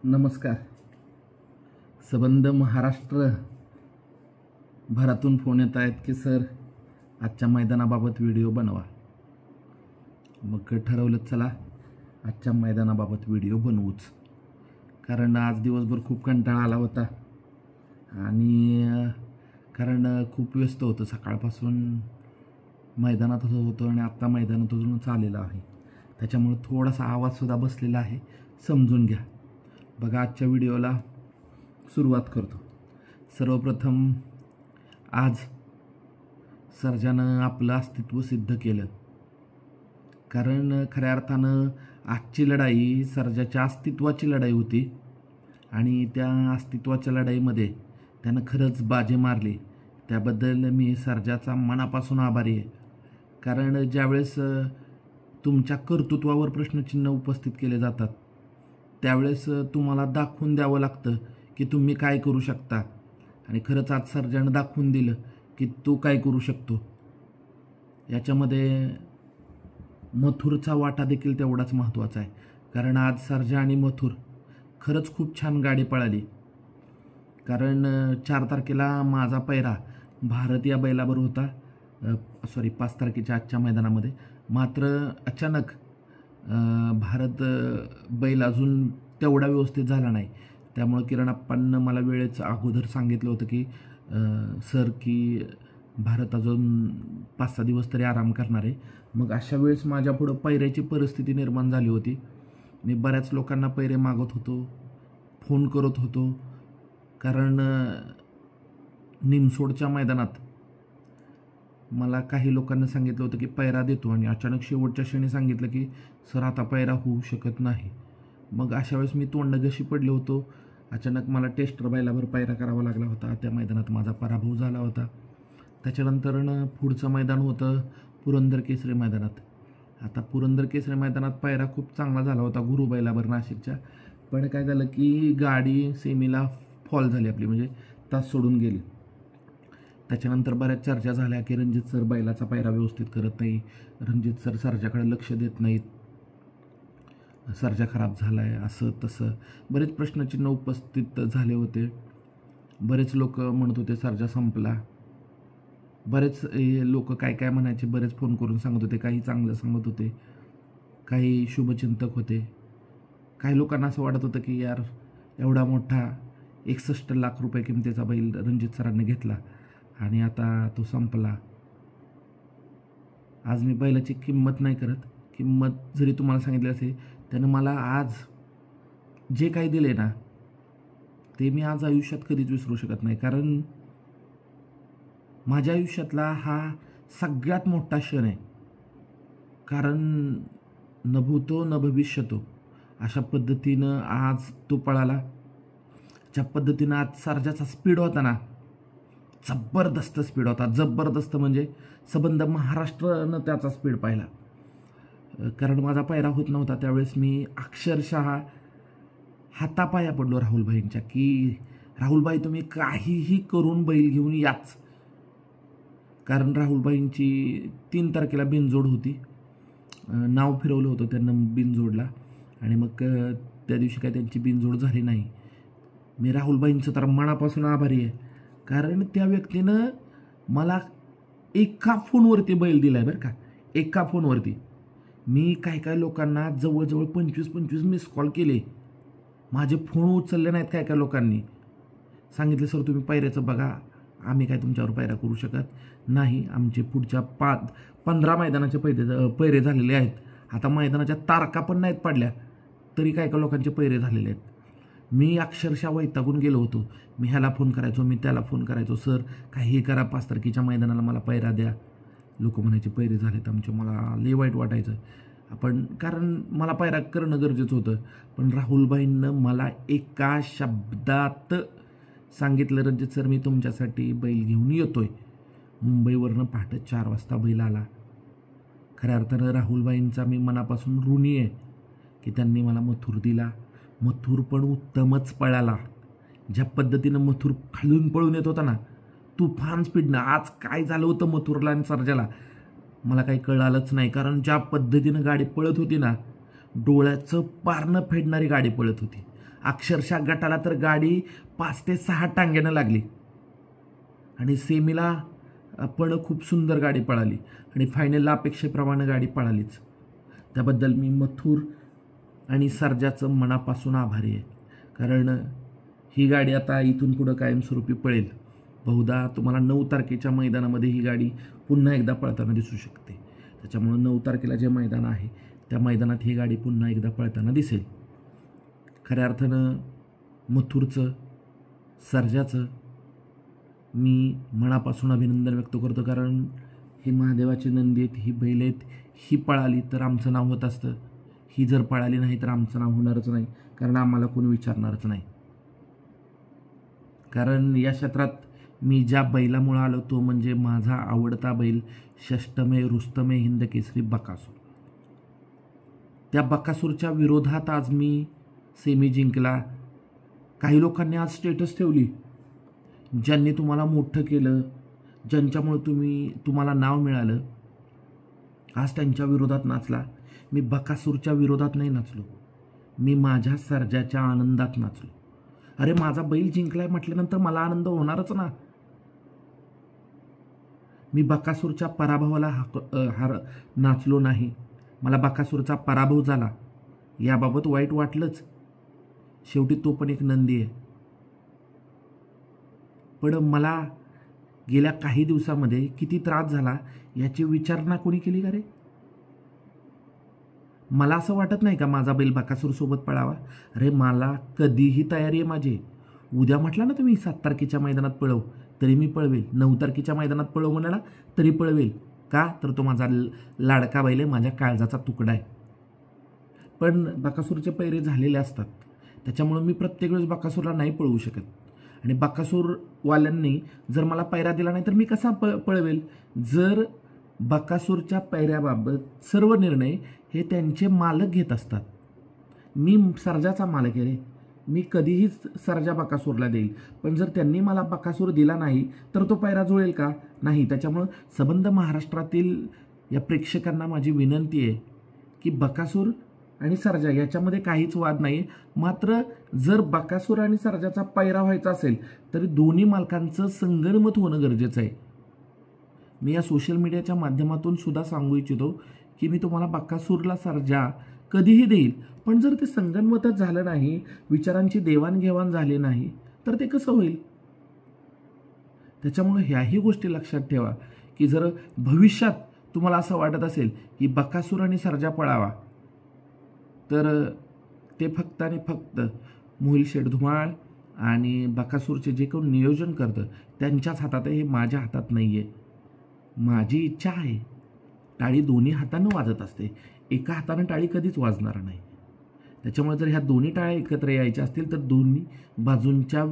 नमस्कार. संबंध महाराष्ट्र भरातून फोन येत आहेत की सर आजच्या मैदानाबाबत व्हिडिओ बनवा. मग ठरवलं चला आजच्या मैदानाबाबत व्हिडिओ बनवूच, कारण आज दिवसभर खूप कंटाळा आला होता आणि कारण खूप व्यस्त होतं. सकाळपासून मैदानात होतो आणि आत्ता मैदानातून चाललेला आहे, त्याच्यामुळे थोडासा आवाजसुद्धा बसलेला आहे, समजून घ्या. बघा, आजच्या व्हिडिओला सुरुवात करतो. सर्वप्रथम आज सर्जानं आपलं अस्तित्व सिद्ध केलं, कारण खऱ्या अर्थानं आजची लढाई सर्जाच्या अस्तित्वाची लढाई होती आणि त्या अस्तित्वाच्या लढाईमध्ये त्यानं खरंच बाजी मारली. त्याबद्दल मी सर्जाचा मनापासून आभारी आहे, कारण ज्यावेळेस तुमच्या कर्तृत्वावर प्रश्नचिन्ह उपस्थित केले जातात त्यावेळेस तुम्हाला दाखवून द्यावं लागतं की तुम्ही काय करू शकता. आणि खरंच आज सर्जानं दाखवून दिलं की तो काय करू शकतो. याच्यामध्ये मथुरचा वाटा देखील तेवढाच महत्त्वाचा आहे, कारण आज सर्जा आणि मथुर खरंच खूप छान गाडी पळाली. कारण 4 तारखेला माझा पैरा भारत या बैलावर होता, 5 तारखेच्या आजच्या मैदानामध्ये. मात्र अचानक भारत बैल अजून तेवढा व्यवस्थित झाला नाही. त्यामुळे किरण अप्पांना मला वेळेच अगोदर सांगितलं होतं की सर की भारत अजून 5-6 दिवस तरी आराम करणार आहे. मग अशा वेळेस माझ्यापुढं पैऱ्याची परिस्थिती निर्माण झाली होती. मी बऱ्याच लोकांना पैरे मागत होतो, फोन करत होतो, कारण निमसोडच्या मैदानात मला काही लोकांनी सांगितलं होतं की पैरा देतो आणि अचानक शेवटच्या क्षणी सांगितलं की सर आता पैरा होऊ शकत नाही. मग अशा वेळेस मी तोंडघशी पडलो होतो. अचानक मला टेस्टर बैलावर पैरा करावा लागला होता. त्या मैदानात माझा पराभव झाला होता. त्याच्यानंतर पुढचं मैदान होतं पुरंदर केसरी मैदानात. आता पुरंदर केसरी मैदानात पैरा खूप चांगला झाला होता गुरु बैलावर नाशिकच्या, पण काय झालं की गाडी सेमीला फॉल झाली आपली, म्हणजे तास सोडून गेली. त्याच्यानंतर बऱ्याच चर्चा झाल्या की रणजित सर बैलाचा पैरा व्यवस्थित करत नाही, रणजित सर सर्जाकडे लक्ष देत नाहीत, सर्जा खराब झाला आहे, असं तसं बरेच प्रश्नचिन्ह उपस्थित झाले होते. बरेच लोक म्हणत होते सर्जा संपला. बरेच लोक काय काय म्हणायचे, बरेच फोन करून सांगत होते. काही चांगलं सांगत होते, काही शुभचिंतक होते. काही लोकांना असं वाटत होतं की यार एवढा मोठा 61 लाख रुपये किमतीचा बैल रणजित सरांनी घेतला आणि आता तो संपला. आज मी बैलाची किंमत नाही करत. किंमत जरी तुम्हाला सांगितली असेल, त्यानं मला आज जे काही दिले ना ते मी आज आयुष्यात कधीच विसरू शकत नाही, कारण माझ्या आयुष्यातला हा सगळ्यात मोठा क्षण आहे. कारण न भूतो न भविष्यतो अशा पद्धतीनं आज तो पळाला. ज्या पद्धतीनं आज सर्जाचा स्पीड होता ना, जबरदस्त स्पीड होता. जबरदस्त म्हणजे संबंध महाराष्ट्रानं त्याचा स्पीड पाहिला. कारण माझा पैरा होत नव्हता त्यावेळेस मी अक्षरशः हातापाया पडलो राहुलभाईंच्या की राहुलभाई तुम्ही काहीही करून बैल घेऊन याच. कारण राहुलभाईंची 3 तारखेला बिनजोड होती. नाव फिरवलं होतं त्यांना बिनजोडला आणि मग त्या दिवशी काय त्यांची बिनजोड झाली नाही. मी राहुलभाईंचं तर मनापासून आभारी आहे, कारण त्या व्यक्तीनं मला एका फोनवरती बैल दिला आहे बरं का. एका फोनवरती मी काय लोकांना जवळजवळ 25 मिस कॉल केले, माझे फोन उचलले नाहीत. काय लोकांनी सांगितलं सर तुम्ही पैऱ्याचं बघा, आम्ही काय तुमच्यावर पैरा करू शकत नाही. आमचे पुढच्या 15 मैदानाचे पैरे झालेले आहेत. आता मैदानाच्या तारखा पण नाहीत पडल्या तरी काय लोकांचे पैरे झालेले आहेत. मी अक्षरशः वैतागून गेलो होतो. मी ह्याला फोन करायचो, मी त्याला फोन करायचो, सर काही करा 5 तारखेच्या मैदानाला मला पैरा द्या. लोक म्हणायचे पैरे झालेत आमचे. मला लय वाईट वाटायचं, कारण मला पैरा करणं गरजेचं होतं. पण राहुलभाईंनं मला एका शब्दात सांगितलं रणजित सर मी तुमच्यासाठी बैल घेऊन येतोय. मुंबईवरनं पहाटे 4 वाजता बैल आला. खऱ्या अर्थानं राहुलभाईंचा मी मनापासून ऋणी आहे की त्यांनी मला मथुर दिला. मथुर पण उत्तमच पळाला. ज्या पद्धतीनं मथुर खालून पळून येत होता ना तुफान स्पीडनं, आज काय झालं होतं मथुरला आणि सर्जाला मला काही कळालंच नाही. कारण ज्या पद्धतीनं गाडी पळत होती ना, डोळ्याचं पारणं फेडणारी गाडी पळत होती. अक्षरशः गटाला तर गाडी 5 ते 6 टांग्यानं लागली आणि सेमीला पण खूप सुंदर गाडी पळाली आणि फायनलला अपेक्षेप्रमाणे गाडी पळालीच. त्याबद्दल मी मथुर आणि सर्जाचं मनापासून आभारी आहे. कारण ही गाडी आता इथून पुढं कायमस्वरूपी पळेल. बहुधा तुम्हाला 9 तारखेच्या मैदानामध्ये ही गाडी पुन्हा एकदा पळताना दिसू शकते. त्याच्यामुळं 9 तारखेला जे मैदान आहे त्या मैदानात ही गाडी पुन्हा एकदा पळताना दिसेल. खऱ्या अर्थानं मथुरचं, सर्जाचं मी मनापासून अभिनंदन व्यक्त करतो. कारण ही महादेवाची नंदी आहेत, ही बैल आहेत. ही पळाली तर आमचं नाव होत असतं, ही जर पळाली नाही तर आमचं नाव होणारच नाही. कारण आम्हाला कोणी विचारणारच नाही. कारण या क्षेत्रात मी ज्या बैलामुळं आलो तो म्हणजे माझा आवडता बैल षष्टमे रुस्तमे हिंद केसरी बकासूर. त्या बकासूरच्या विरोधात आज मी सेमी जिंकला. काही लोकांनी आज स्टेटस ठेवली, ज्यांनी तुम्हाला मोठं केलं, ज्यांच्यामुळे तुम्हाला नाव मिळालं, आज त्यांच्या विरोधात नाचला. मी बकासूरच्या विरोधात नाही नाचलो, मी माझ्या सर्जाच्या आनंदात नाचलो. अरे माझा बैल जिंकलाय म्हटल्यानंतर मला आनंद होणारच ना. मी बकासूरच्या पराभवाला नाचलो नाही. मला बकासूरचा पराभव झाला याबाबत वाईट वाटलंच. शेवटी तो पण एक नंदी आहे. पण मला गेल्या काही दिवसामध्ये किती त्रास झाला याची विचारणा कोणी केली का रे? मला असं वाटत नाही का माझा बैल बकासूरसोबत पळावा? अरे मला कधीही तयारी आहे माझी. उद्या म्हटलं ना तुम्ही 7 तारखेच्या मैदानात पळव तरी मी पळवेल, 9 तारखेच्या मैदानात पळव म्हणाला तरी पळवेल. का तर तो माझा लाडका बैल आहे, माझ्या काळजाचा तुकडा आहे. पण बकासूरचे पैरे झालेले असतात, त्याच्यामुळे मी प्रत्येक वेळेस बकासूरला नाही पळवू शकत. आणि बकासूरवाल्यांनी जर मला पैरा दिला नाही तर मी कसा पळवेल? जर बकासूरच्या पैऱ्याबाबत सर्व निर्णय हे त्यांचे मालक घेत असतात. मी सर्जाचा मालक आहे रे, मी कधीही सर्जा बकासूरला देईल. पण जर त्यांनी मला बकासूर दिला नाही तर तो पैरा जुळेल का? नाही. त्याच्यामुळं सबंध महाराष्ट्रातील या प्रेक्षकांना माझी विनंती आहे की बकासूर आणि सर्जा याच्यामध्ये काहीच वाद नाही. मात्र जर बकासूर आणि सर्जाचा पैरा व्हायचा असेल तरी दोन्ही मालकांचं संगनमत होणं गरजेचं आहे. मी या सोशल मीडियाच्या माध्यमातून सुद्धा सांगू इच्छितो की मी तुम्हाला बकासूरला सर्जा कधीही देईल, पण जर ते संगनमतच झालं नाही, विचारांची देवाणघेवाण झाली नाही तर ते कसं होईल? त्याच्यामुळे ह्याही गोष्टी लक्षात ठेवा की जर भविष्यात तुम्हाला असं वाटत असेल की बकासूर आणि सर्जा पळावा तर ते फक्त आणि फक्त मोहिल शेठ धुमाळ आणि बकासूरचे जे कोण नियोजन करतं त्यांच्याच हातात आहे, हे माझ्या हातात नाही आहे. माझी इच्छा आहे, टाळी दोन्ही हातानं वाजत असते, एका हातानं टाळी कधीच वाजणार नाही. त्याच्यामुळे जर ह्या दोन्ही टाळ्या एकत्र यायच्या असतील तर दोन्ही बाजूंच्या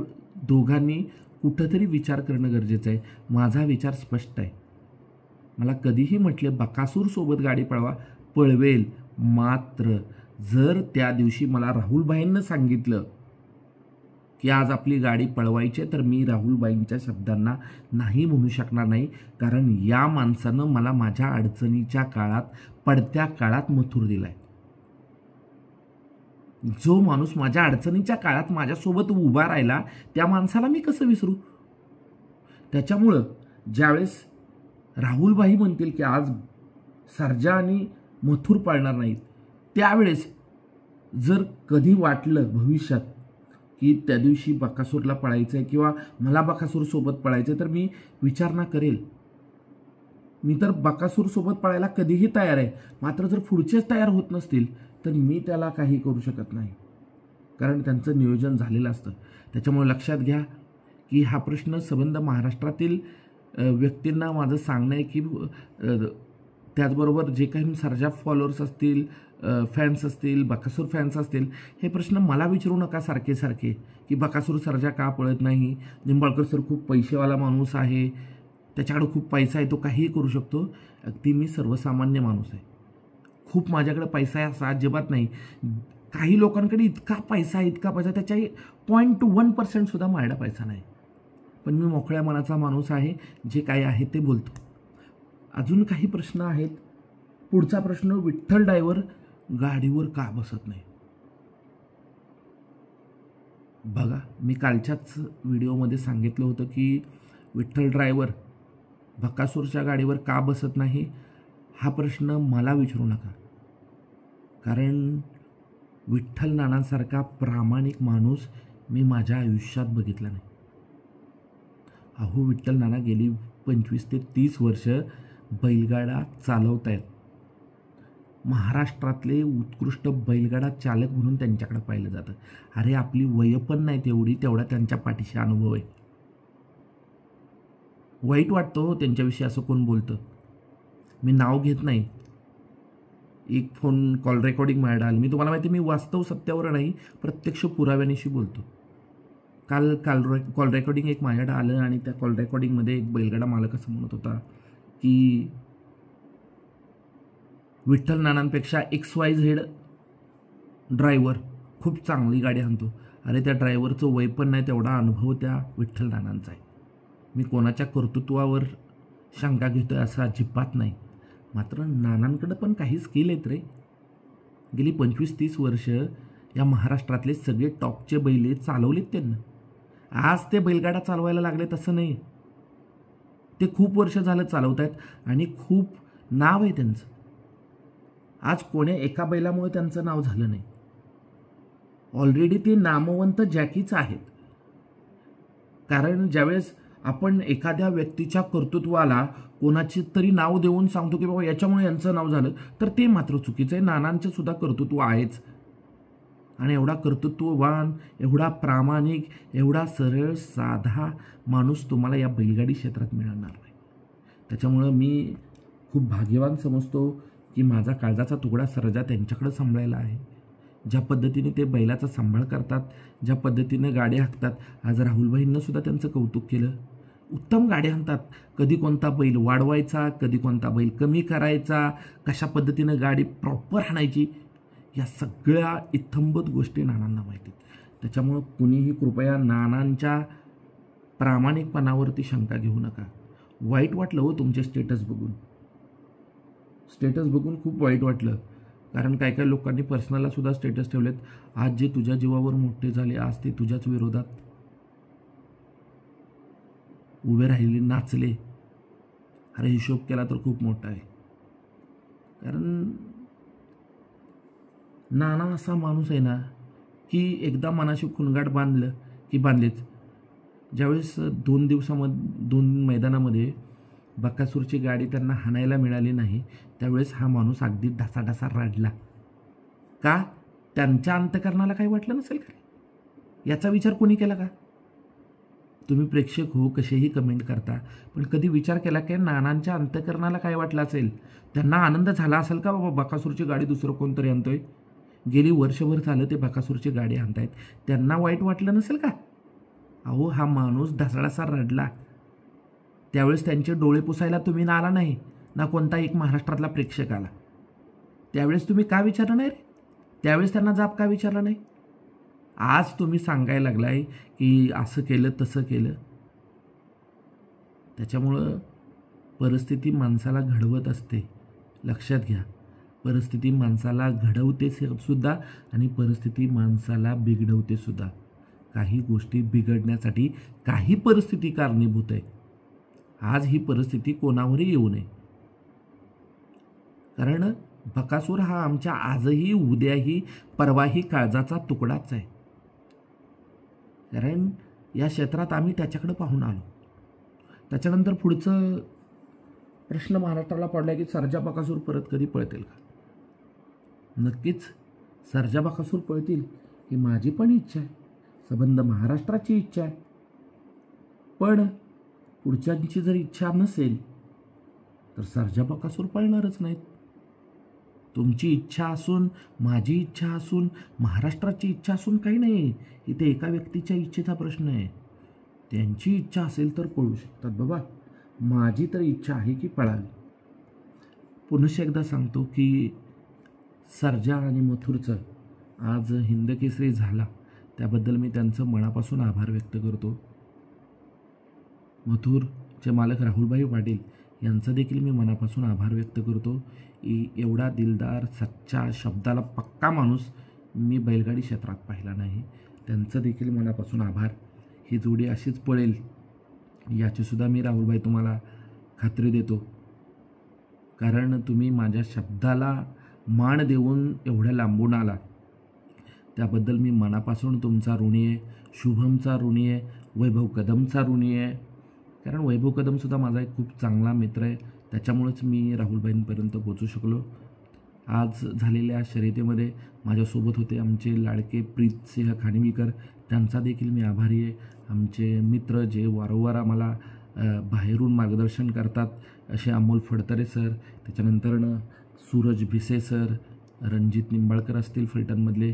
दोघांनी कुठंतरी विचार करणं गरजेचं आहे. माझा विचार स्पष्ट आहे. मला कधीही म्हटले बकासूरसोबत गाडी पळवा, पळवेल. मात्र जर त्या दिवशी मला राहुलभाईंना सांगितलं की आज आपली गाडी पळवायची तर मी राहुलबाईंच्या शब्दांना नाही म्हणू शकणार नाही. कारण या माणसानं मला माझ्या अडचणीच्या काळात, पडत्या काळात मथुर दिलाय. जो माणूस माझ्या अडचणीच्या काळात माझ्यासोबत उभा राहिला त्या माणसाला मी कसं विसरू? त्याच्यामुळं ज्यावेळेस राहुलबाई म्हणतील की आज सर्जा आणि मथुर पाळणार नाहीत, त्यावेळेस जर कधी वाटलं भविष्यात की त्या दिवशी बकासूरला पळायचं आहे किंवा मला बकासूरसोबत पळायचं आहे तर मी विचारणा करेल. मी तर बकासूरसोबत पळायला कधीही तयार आहे. मात्र जर पुढचेच तयार होत नसतील तर मी त्याला काही करू शकत नाही, कारण त्यांचं नियोजन झालेलं असतं. त्याच्यामुळे लक्षात घ्या की हा प्रश्न संबंध महाराष्ट्रातील व्यक्तींना माझं सांगणं आहे की त्याचबरोबर जे काही सर्जा फॉलोअर्स असतील, फॅन्स असतील, बकासूर फॅन्स असतील, हे प्रश्न मला विचारू नका सारखे सारखे की बकासूर सर्जा का पळत नाही, निंबाळकर सर खूप पैसेवाला माणूस आहे, त्याच्याकडे खूप पैसा आहे, तो काहीही करू शकतो. अगदी मी सर्वसामान्य माणूस आहे, खूप माझ्याकडे पैसा आहे असं अजिबात नाही. काही लोकांकडे इतका पैसा त्याच्या 0.1% सुद्धा माझ्याकडे पैसा नाही. पण मी मोकळ्या मनाचा माणूस आहे, जे काय आहे ते बोलतो. अजून काही प्रश्न आहेत. पुढचा प्रश्न, विठ्ठल ड्रायव्हर गाडीवर का बसत नाही? बघा, मी कालच्याच व्हिडिओमध्ये सांगितलं होतं की विठ्ठल ड्रायव्हर बकासूरच्या गाडीवर का बसत नाही हा प्रश्न मला विचारू नका, कारण विठ्ठल नानांसारखा प्रामाणिक माणूस मी माझ्या आयुष्यात बघितला नाही. अहो, विठ्ठल नाना गेली 25 ते 30 वर्ष बैलगाडा चालवत आहेत. महाराष्ट्रातले उत्कृष्ट बैलगाडा चालक म्हणून त्यांच्याकडे पाहिलं जातं. अरे, आपली वय पण नाही तेवढा त्यांच्या पाठीशी अनुभव आहे. वाईट वाटतं हो त्यांच्याविषयी असं कोण बोलतं. मी नाव घेत नाही. एक फोन कॉल रेकॉर्डिंग माझ्याकडे आली. मी तुम्हाला माहिती मी वास्तव सत्यावर नाही, प्रत्यक्ष पुराव्यानिशी बोलतो. काल काल कॉल रेकॉर्डिंग एक माझ्याकडे आलं आणि त्या कॉल रेकॉर्डिंगमध्ये एक बैलगाडा मालक असं म्हणत होता की विठ्ठल नानांपेक्षा XYZ ड्रायव्हर खूप चांगली गाडी आणतो. अरे, त्या ड्रायव्हरचं वय पण नाही, तेवढा अनुभव त्या विठ्ठल नानांचा आहे. मी कोणाच्या कर्तृत्वावर शंका घेतो आहे असं अजिबात नाही. मात्र नानांकडं पण काही स्किल आहेत रे. गेली 25-30 वर्ष या महाराष्ट्रातले सगळे टॉपचे बैल चालवलेत त्यांना. आज ते बैलगाडा चालवायला लागले तसं नाही. ते खूप वर्ष झालं चालवत आहेत आणि खूप नाव आहे त्यांचं. आज कोण्या एका बैलामुळे त्यांचं नाव झालं नाही. ऑलरेडी ते नामवंत जॅकीच आहेत. कारण ज्यावेळेस आपण एखाद्या व्यक्तीच्या कर्तृत्वाला कोणाचे तरी नाव देऊन सांगतो की बाबा याच्यामुळे यांचं नाव झालं, तर ते मात्र चुकीचं आहे. नानांचं सुद्धा कर्तृत्व आहेच. आणि एवढा कर्तृत्ववान, एवढा प्रामाणिक, एवढा सरळ साधा माणूस तुम्हाला या बैलगाडी क्षेत्रात मिळणार नाही. त्याच्यामुळं मी खूप भाग्यवान समजतो की माझा काळजाचा तुकडा सर्जा त्यांच्याकडे सांभाळायला आहे. ज्या पद्धतीने ते बैलाचा सांभाळ करतात, ज्या पद्धतीनं गाड्या हाकतात. आज राहुलभाईंनं सुद्धा त्यांचं कौतुक केलं. उत्तम गाड्या हाणतात. कधी कोणता बैल वाढवायचा, कधी कोणता बैल कमी करायचा, कशा पद्धतीनं गाडी प्रॉपर हाणायची, या सगळ्या इत्थंभूत गोष्टी नानांना माहिती आहेत. त्याच्यामुळं कुणीही कृपया नानांच्या प्रामाणिकपणावरती शंका घेऊ नका. वाईट वाटलं हो तुमचे स्टेटस बघून खूप वाईट वाटलं. कारण काय काय लोकांनी पर्सनलला सुद्धा स्टेटस ठेवलेत. आज जे तुझ्या जीवावर मोठे झाले, आज ते तुझ्याच विरोधात उभे राहिले, नाचले. अरे, हिशोब केला तर खूप मोठा आहे. कारण नाना असा माणूस आहे ना की एकदा मनाशी खुणगाट बांधलं की बांधलेच. ज्यावेळेस 2 मैदानामध्ये बकासूरची गाडी त्यांना हाणायला मिळाली नाही, त्यावेळेस हा माणूस अगदी ढासाढासा रडला. का? त्यांच्या अंतकरणाला काही वाटलं नसेल का? याचा विचार कोणी केला का? तुम्ही प्रेक्षक हो, कसेही कमेंट करता, पण कधी विचार केला की नानांच्या अंतकरणाला काय वाटलं असेल? त्यांना आनंद झाला असेल का बाबा बकासूरची गाडी दुसरं कोणतरी आणतोय? गेली वर्षभर झालं ते बकासूरची गाडी आणतायत, त्यांना वाईट वाटलं नसेल का? अहो, हा माणूस ढासाढासा रडला. त्यावेळेस त्यांचे डोळे पुसायला तुम्ही आला नाही ना, कोणता एक महाराष्ट्रातला प्रेक्षक आला. त्यावेळेस तुम्ही का विचारलं नाही रे? त्यावेळेस त्यांना जाब का विचारला नाही? आज तुम्ही सांगायला लागलाय की असं केलं तसं केलं. त्याच्यामुळं परिस्थिती माणसाला घडवत असते, लक्षात घ्या. परिस्थिती माणसाला घडवते सुद्धा आणि परिस्थिती माणसाला बिघडवते सुद्धा. काही गोष्टी बिघडण्यासाठी काही परिस्थिती कारणीभूत आहे. आज ही परिस्थिती कोणावरही येऊ नये. कारण बकासूर हा आमच्या आजही, उद्याही, परवाही काळजाचा तुकडाच आहे. कारण या क्षेत्रात आम्ही त्याच्याकडे पाहून आलो. त्याच्यानंतर पुढचं प्रश्न महाराष्ट्राला पडला की सर्जा बकासूर परत कधी पळतील का? नक्कीच सर्जा बकासूर पळतील ही माझी पण इच्छा आहे, संबंध महाराष्ट्राची इच्छा आहे. पण पुढच्यांची जर इच्छा नसेल तर सर्जा बकासूर पळणारच नाहीत. तुमची इच्छा असून, माझी इच्छा असून, महाराष्ट्राची इच्छा असून काही नाही. इथे एका व्यक्तीच्या इच्छेचा प्रश्न आहे. त्यांची इच्छा असेल तर पळू शकतात बाबा. माझी तर इच्छा आहे की पळावी. पुन्हा एकदा सांगतो की सर्जा आणि मथुरचं आज हिंदकेसरी झाला, त्याबद्दल मी त्यांचं मनापासून आभार व्यक्त करतो. मथुरचे मालक राहुलभाई पाटील यांचा देखील मी मनापासून आभार व्यक्त करतो. एवढा दिलदार, सच्चा, शब्दाला पक्का माणूस मी बैलगाडी क्षेत्रात पाहिला नाही. त्यांचं देखील मनापासून आभार. ही जोडी अशीच पळेल याचीसुद्धा मी राहुलभाई तुम्हाला खात्री देतो, कारण तुम्ही माझ्या शब्दाला मान देऊन एवढ्या लांबून आला, त्याबद्दल मी मनापासून तुमचा ऋणी आहे. शुभमचा ऋणी आहे, वैभव कदमचा ऋणी आहे, कारण वैभव कदमसुद्धा माझा एक खूप चांगला मित्र आहे. त्याच्यामुळेच मी राहुलभाईंपर्यंत पोचू शकलो. आज झालेल्या शर्यतीमध्ये माझ्यासोबत होते आमचे लाडके प्रीतसिंह खानविलकर, त्यांचा देखील मी आभारी आहे. आमचे मित्र जे वारंवार आम्हाला बाहेरून मार्गदर्शन करतात असे अमोल फडतरे सर, त्याच्यानंतरनं सूरज भिसे सर, रणजित निंबाळकर असतील फलटणमधले,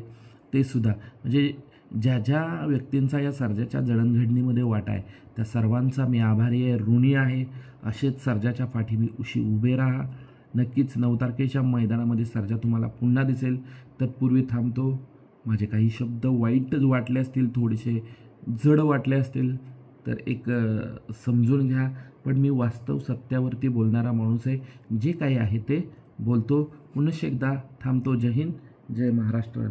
ते सुद्धा, म्हणजे ज्या ज्या व्यक्तींचा या सर्जाच्या जडणघडणीमध्ये वाटा आहे त्या सर्वांचा मी आभारी आहे, ऋणी आहे. असेच सर्जाच्या पाठीशी उभे राहा. नक्कीच 9 तारखेच्या मैदानामध्ये सर्जा तुम्हाला पुन्हा दिसेल. तत्पूर्वी थांबतो. माझे काही शब्द वाईट वाटले असतील, थोडेसे जड वाटले असतील तर एक समजून घ्या, पण मी वास्तव सत्यावरती बोलणारा माणूस आहे. जे काही आहे ते बोलतो. पुन्हा एकदा थांबतो. जय हिंद, जय महाराष्ट्र.